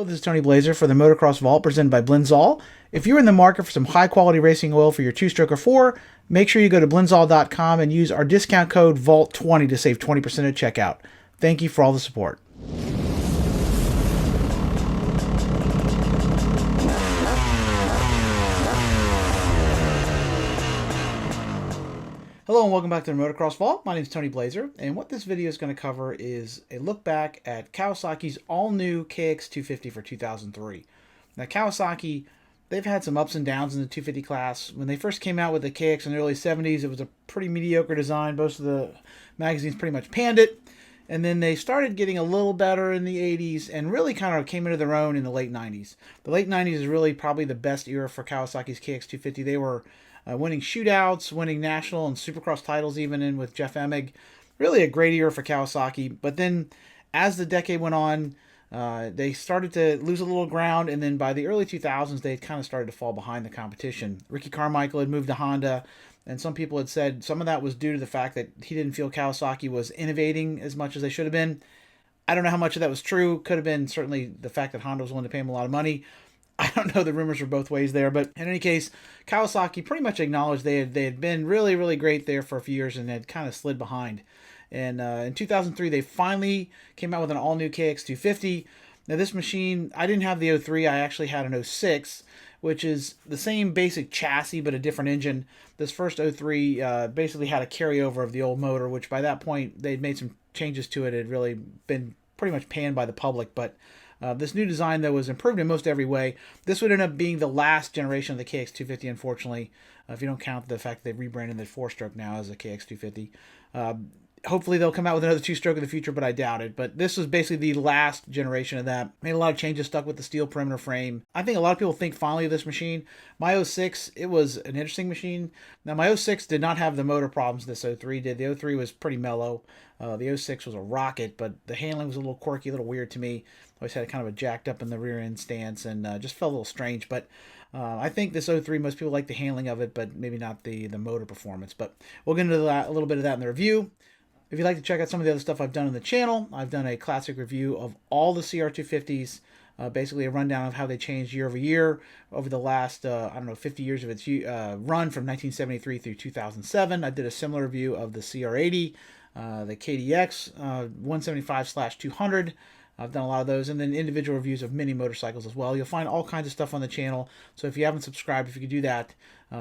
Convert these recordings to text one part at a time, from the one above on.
Hello, this is Tony Blazer for the Motocross Vault presented by Blinzall. If you're in the market for some high-quality racing oil for your two-stroke or four, make sure you go to blinzall.com and use our discount code VAULT20 to save 20% at checkout. Thank you for all the support. Hello and welcome back to the Motocross Vault. My name is Tony Blazer, and what this video is going to cover is a look back at Kawasaki's all-new KX250 for 2003. Now, Kawasaki, they've had some ups and downs in the 250 class. When they first came out with the KX in the early 70s, it was a pretty mediocre design. Most of the magazines pretty much panned it. And then they started getting a little better in the 80s and really kind of came into their own in the late 90s. The late 90s is really probably the best era for Kawasaki's KX250. They were winning shootouts, winning national and supercross titles even in with Jeff Emig. Really a great era for Kawasaki. But then as the decade went on, they started to lose a little ground, and then by the early 2000s, they had kind of started to fall behind the competition. Ricky Carmichael had moved to Honda, and some people had said some of that was due to the fact that he didn't feel Kawasaki was innovating as much as they should have been. I don't know how much of that was true. Could have been certainly the fact that Honda was willing to pay him a lot of money. I don't know, the rumors were both ways there, but in any case, Kawasaki pretty much acknowledged they had been really, really great there for a few years and had kind of slid behind. And in 2003, they finally came out with an all-new KX250. Now, this machine, I didn't have the 03, I actually had an 06, which is the same basic chassis but a different engine. This first 03 basically had a carryover of the old motor, which by that point, they'd made some changes to it. It had really been pretty much panned by the public, but this new design, though, was improved in most every way. This would end up being the last generation of the KX250, unfortunately, if you don't count the fact that they've rebranded the four-stroke now as a KX250. Hopefully they'll come out with another two-stroke in the future, but I doubt it. But this was basically the last generation of that. Made a lot of changes, stuck with the steel perimeter frame. I think a lot of people think fondly of this machine. My 06, it was an interesting machine. Now, my 06 did not have the motor problems this 03 did. The 03 was pretty mellow. The 06 was a rocket, but the handling was a little quirky, a little weird to me. Always had kind of a jacked up in the rear end stance and just felt a little strange. But I think this 03, most people like the handling of it, but maybe not the motor performance. But we'll get into that, a little bit of that in the review. If you'd like to check out some of the other stuff I've done on the channel, I've done a classic review of all the CR250s, basically a rundown of how they changed year over year over the last, 50 years of its run from 1973 through 2007. I did a similar review of the CR80, the KDX 175/200. I've done a lot of those, and then individual reviews of mini motorcycles as well. You'll find all kinds of stuff on the channel, so if you haven't subscribed, if you could do that,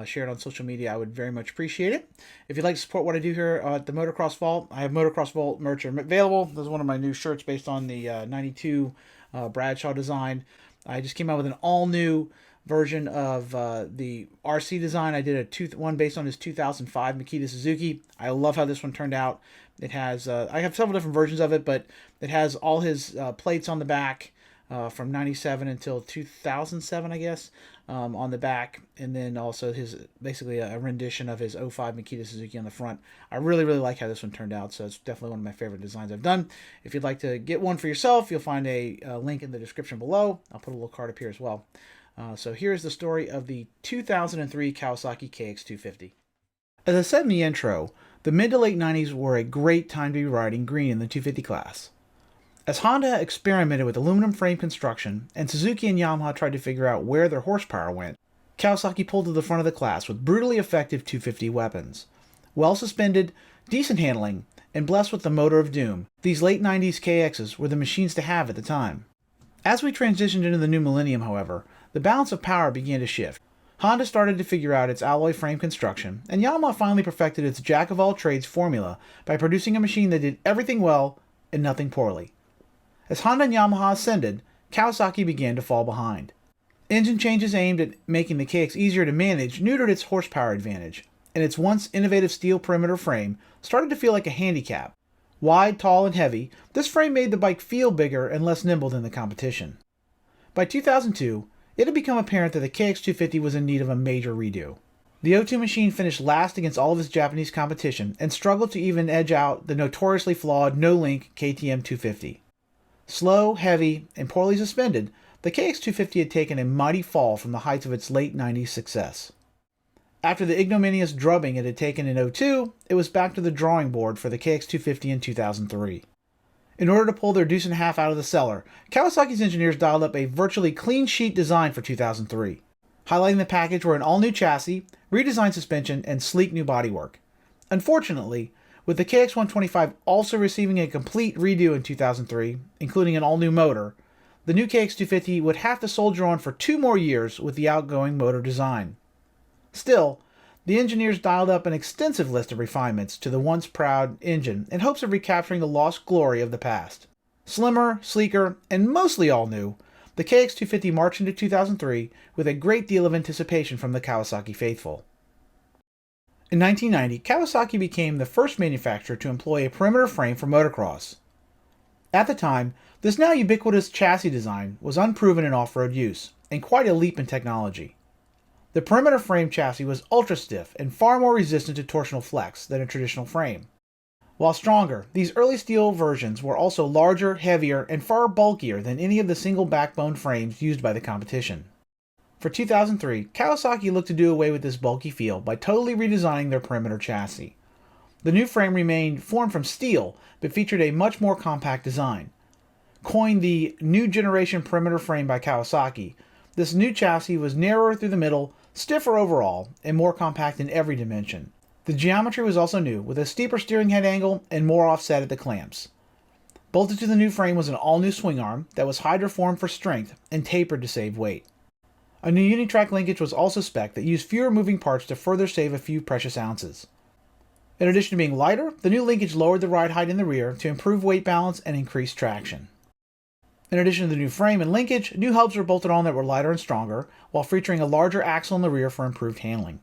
share it on social media, I would very much appreciate it. If you'd like to support what I do here at the Motocross Vault, I have Motocross Vault merch available. This is one of my new shirts based on the 92 Bradshaw design. I just came out with an all-new version of the RC design. I did one based on his 2005 Makita Suzuki. I love how this one turned out. It has, I have several different versions of it, but it has all his plates on the back from 97 until 2007, I guess, on the back. And then also basically a rendition of his 05 Makita Suzuki on the front. I really, really like how this one turned out, so it's definitely one of my favorite designs I've done. If you'd like to get one for yourself, you'll find a link in the description below. I'll put a little card up here as well. So here's the story of the 2003 Kawasaki KX250. As I said in the intro, the mid to late 90s were a great time to be riding green in the 250 class. As Honda experimented with aluminum frame construction and Suzuki and Yamaha tried to figure out where their horsepower went, Kawasaki pulled to the front of the class with brutally effective 250 weapons. Well suspended, decent handling, and blessed with the motor of doom, these late 90s KXs were the machines to have at the time. As we transitioned into the new millennium, however, the balance of power began to shift. Honda started to figure out its alloy frame construction, and Yamaha finally perfected its jack-of-all-trades formula by producing a machine that did everything well and nothing poorly. As Honda and Yamaha ascended, Kawasaki began to fall behind. Engine changes aimed at making the KX easier to manage neutered its horsepower advantage, and its once innovative steel perimeter frame started to feel like a handicap. Wide, tall, and heavy, this frame made the bike feel bigger and less nimble than the competition. By 2002, it had become apparent that the KX250 was in need of a major redo. The O2 machine finished last against all of its Japanese competition and struggled to even edge out the notoriously flawed no-link KTM 250. Slow, heavy, and poorly suspended, the KX250 had taken a mighty fall from the heights of its late 90s success. After the ignominious drubbing it had taken in 02, it was back to the drawing board for the KX250 in 2003. In order to pull their deuce and a half out of the cellar, Kawasaki's engineers dialed up a virtually clean sheet design for 2003. Highlighting the package were an all-new chassis, redesigned suspension, and sleek new bodywork. Unfortunately, with the KX125 also receiving a complete redo in 2003, including an all-new motor, the new KX250 would have to soldier on for 2 more years with the outgoing motor design. Still, the engineers dialed up an extensive list of refinements to the once proud engine in hopes of recapturing the lost glory of the past. Slimmer, sleeker, and mostly all new, the KX250 marched into 2003 with a great deal of anticipation from the Kawasaki faithful. In 1990, Kawasaki became the first manufacturer to employ a perimeter frame for motocross. At the time, this now ubiquitous chassis design was unproven in off-road use, and quite a leap in technology. The perimeter frame chassis was ultra-stiff and far more resistant to torsional flex than a traditional frame. While stronger, these early steel versions were also larger, heavier, and far bulkier than any of the single backbone frames used by the competition. For 2003, Kawasaki looked to do away with this bulky feel by totally redesigning their perimeter chassis. The new frame remained formed from steel, but featured a much more compact design. Coined the New Generation Perimeter Frame by Kawasaki, this new chassis was narrower through the middle, stiffer overall, and more compact in every dimension. The geometry was also new, with a steeper steering head angle and more offset at the clamps. Bolted to the new frame was an all-new swing arm that was hydroformed for strength and tapered to save weight. A new unitrack linkage was also spec'd that used fewer moving parts to further save a few precious ounces. In addition to being lighter, the new linkage lowered the ride height in the rear to improve weight balance and increase traction. In addition to the new frame and linkage, new hubs were bolted on that were lighter and stronger, while featuring a larger axle in the rear for improved handling.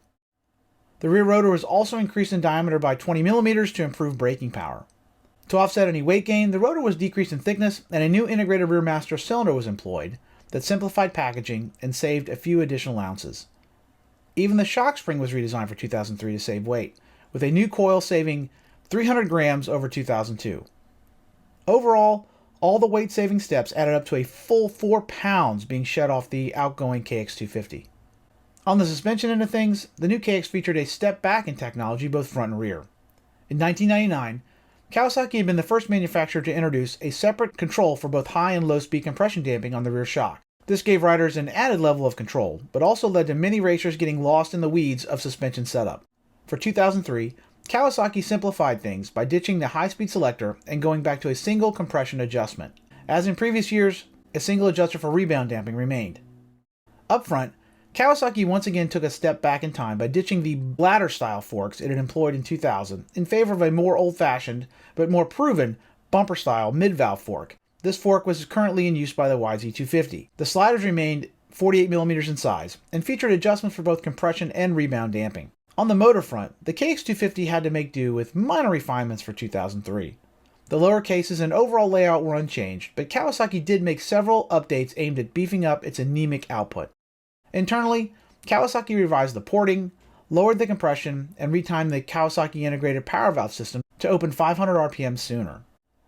The rear rotor was also increased in diameter by 20 mm to improve braking power. To offset any weight gain, the rotor was decreased in thickness and a new integrated rear master cylinder was employed that simplified packaging and saved a few additional ounces. Even the shock spring was redesigned for 2003 to save weight, with a new coil saving 300 grams over 2002. Overall, all the weight-saving steps added up to a full 4 pounds being shed off the outgoing KX250. On the suspension end of things, the new KX featured a step back in technology both front and rear. In 1999, Kawasaki had been the first manufacturer to introduce a separate control for both high and low speed compression damping on the rear shock. This gave riders an added level of control, but also led to many racers getting lost in the weeds of suspension setup. For 2003, Kawasaki simplified things by ditching the high-speed selector and going back to a single compression adjustment. As in previous years, a single adjuster for rebound damping remained. Up front, Kawasaki once again took a step back in time by ditching the bladder-style forks it had employed in 2000 in favor of a more old-fashioned, but more proven, bumper-style mid-valve fork. This fork was currently in use by the YZ250. The sliders remained 48 mm in size and featured adjustments for both compression and rebound damping. On the motor front, the KX250 had to make do with minor refinements for 2003. The lower cases and overall layout were unchanged, but Kawasaki did make several updates aimed at beefing up its anemic output. Internally, Kawasaki revised the porting, lowered the compression, and retimed the Kawasaki integrated power valve system to open 500 RPM sooner.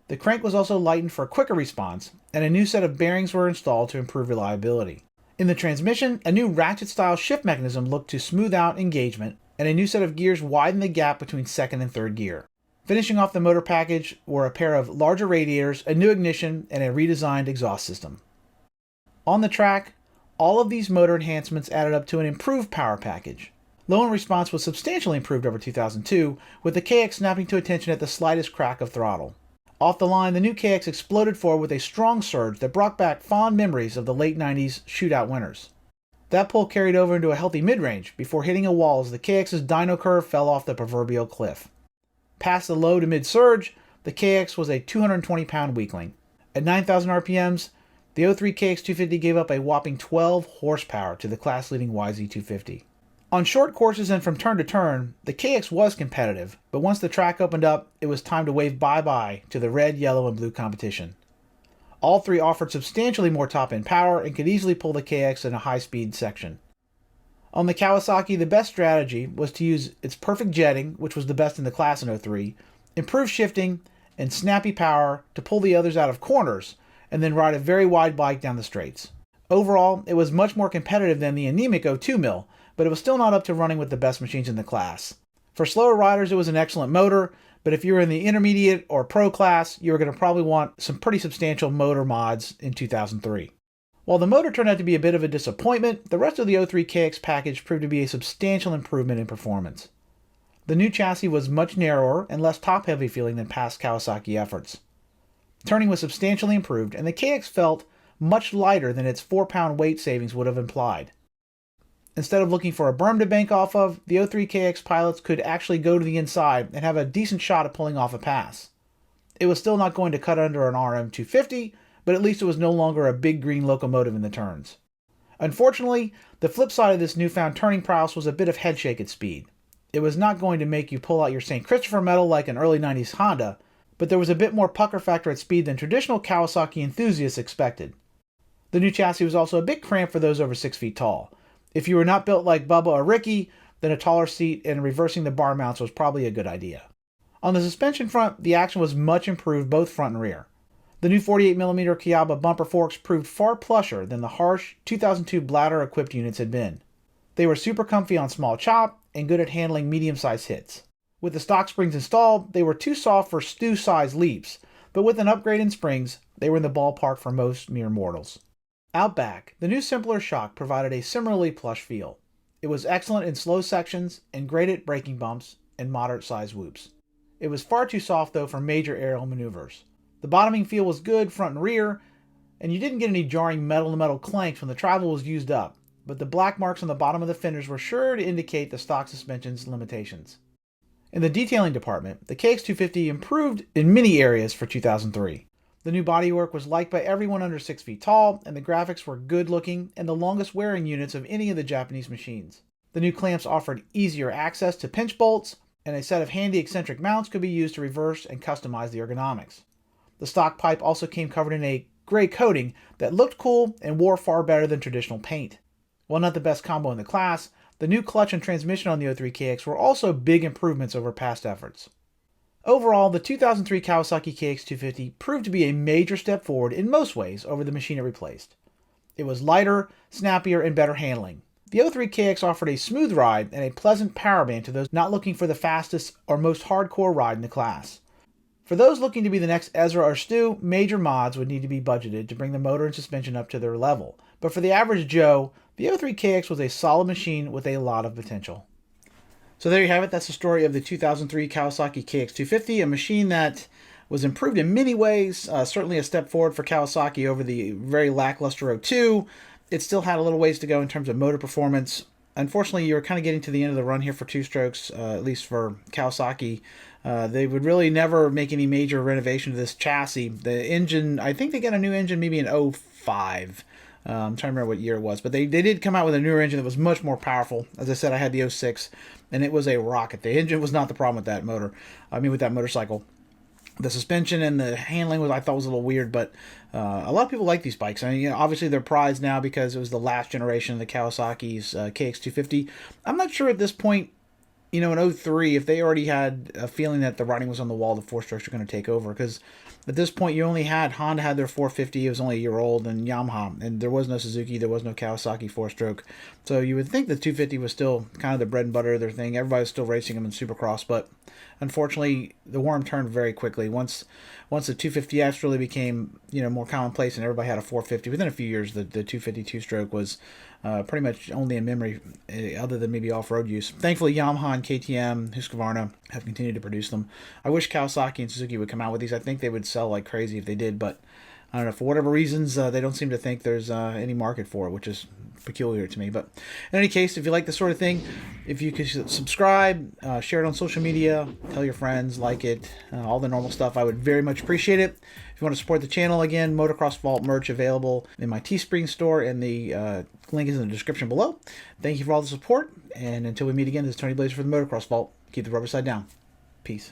The crank was also lightened for a quicker response, and a new set of bearings were installed to improve reliability. In the transmission, a new ratchet-style shift mechanism looked to smooth out engagement, and a new set of gears widened the gap between second and third gear. Finishing off the motor package were a pair of larger radiators, a new ignition, and a redesigned exhaust system. On the track, all of these motor enhancements added up to an improved power package. Low end response was substantially improved over 2002, with the KX snapping to attention at the slightest crack of throttle. Off the line, the new KX exploded forward with a strong surge that brought back fond memories of the late 90s shootout winners. That pull carried over into a healthy mid-range before hitting a wall as the KX's dyno curve fell off the proverbial cliff. Past the low to mid-surge, the KX was a 220-pound weakling. At 9,000 RPMs, the 03 KX250 gave up a whopping 12 horsepower to the class-leading YZ250. On short courses and from turn to turn, the KX was competitive, but once the track opened up, it was time to wave bye-bye to the red, yellow, and blue competition. All three offered substantially more top-end power and could easily pull the KX in a high-speed section. On the Kawasaki, the best strategy was to use its perfect jetting, which was the best in the class in 03, improved shifting, and snappy power to pull the others out of corners, and then ride a very wide bike down the straights. Overall, it was much more competitive than the anemic 02 mil, but it was still not up to running with the best machines in the class. For slower riders, it was an excellent motor, But if you're in the intermediate or pro class, you're going to probably want some pretty substantial motor mods in 2003. While the motor turned out to be a bit of a disappointment, the rest of the 03 KX package proved to be a substantial improvement in performance. The new chassis was much narrower and less top-heavy feeling than past Kawasaki efforts. Turning was substantially improved, and the KX felt much lighter than its 4-pound weight savings would have implied. Instead of looking for a berm to bank off of, the 03 KX pilots could actually go to the inside and have a decent shot at pulling off a pass. It was still not going to cut under an RM250, but at least it was no longer a big green locomotive in the turns. Unfortunately, the flip side of this newfound turning prowess was a bit of headshake at speed. It was not going to make you pull out your St. Christopher medal like an early 90s Honda, but there was a bit more pucker factor at speed than traditional Kawasaki enthusiasts expected. The new chassis was also a bit cramped for those over 6 feet tall. If you were not built like Bubba or Ricky, then a taller seat and reversing the bar mounts was probably a good idea. On the suspension front, the action was much improved both front and rear. The new 48mm Kayaba bumper forks proved far plusher than the harsh 2002 bladder-equipped units had been. They were super comfy on small chop and good at handling medium-sized hits. With the stock springs installed, they were too soft for stew-sized leaps, but with an upgrade in springs, they were in the ballpark for most mere mortals. Out back, the new simpler shock provided a similarly plush feel. It was excellent in slow sections and great at braking bumps and moderate-sized whoops. It was far too soft, though, for major aerial maneuvers. The bottoming feel was good front and rear, and you didn't get any jarring metal-to-metal clanks when the travel was used up, but the black marks on the bottom of the fenders were sure to indicate the stock suspension's limitations. In the detailing department, the KX250 improved in many areas for 2003. The new bodywork was liked by everyone under 6 feet tall, and the graphics were good-looking and the longest wearing units of any of the Japanese machines. The new clamps offered easier access to pinch bolts, and a set of handy eccentric mounts could be used to reverse and customize the ergonomics. The stock pipe also came covered in a gray coating that looked cool and wore far better than traditional paint. While not the best combo in the class, the new clutch and transmission on the 03 KX were also big improvements over past efforts. Overall, the 2003 Kawasaki KX250 proved to be a major step forward in most ways over the machine it replaced. It was lighter, snappier, and better handling. The 03 KX offered a smooth ride and a pleasant power band to those not looking for the fastest or most hardcore ride in the class. For those looking to be the next Ezra or Stu, major mods would need to be budgeted to bring the motor and suspension up to their level. But for the average Joe, the 03 KX was a solid machine with a lot of potential. So there you have it. That's the story of the 2003 Kawasaki KX250, a machine that was improved in many ways. Certainly a step forward for Kawasaki over the very lackluster 02. It still had a little ways to go in terms of motor performance. Unfortunately, you're kind of getting to the end of the run here for two-strokes, at least for Kawasaki. They would really never make any major renovation to this chassis. The engine, I think they got a new engine maybe in 05. I'm trying to remember what year it was, but they did come out with a newer engine that was much more powerful. As I said, I had the 06, and it was a rocket. The engine was not the problem with that motor. With that motorcycle. The suspension and the handling I thought was a little weird, but a lot of people like these bikes. Obviously they're prized now because it was the last generation of the Kawasaki's KX250. I'm not sure at this point, in 03, if they already had a feeling that the writing was on the wall, the four-strokes were going to take over, because at this point you only had Honda had their 450, it was only a year old, and Yamaha, and there was no Suzuki, there was no Kawasaki four-stroke. So you would think the 250 was still kind of the bread and butter of their thing. Everybody was still racing them in Supercross, but unfortunately the worm turned very quickly. Once the 250F really became more commonplace and everybody had a 450, within a few years the 250 two-stroke was pretty much only in memory, other than maybe off-road use. Thankfully, Yamaha and KTM, Husqvarna have continued to produce them. I wish Kawasaki and Suzuki would come out with these. I think they would sell like crazy if they did, but I don't know, for whatever reasons, they don't seem to think there's any market for it, which is peculiar to me. But in any case, if you like this sort of thing, if you could subscribe, share it on social media, tell your friends, like it, all the normal stuff, I would very much appreciate it. If you want to support the channel, again, Motocross Vault merch available in my Teespring store, and the link is in the description below. Thank you for all the support, and until we meet again, this is Tony Blazer for the Motocross Vault. Keep the rubber side down. Peace.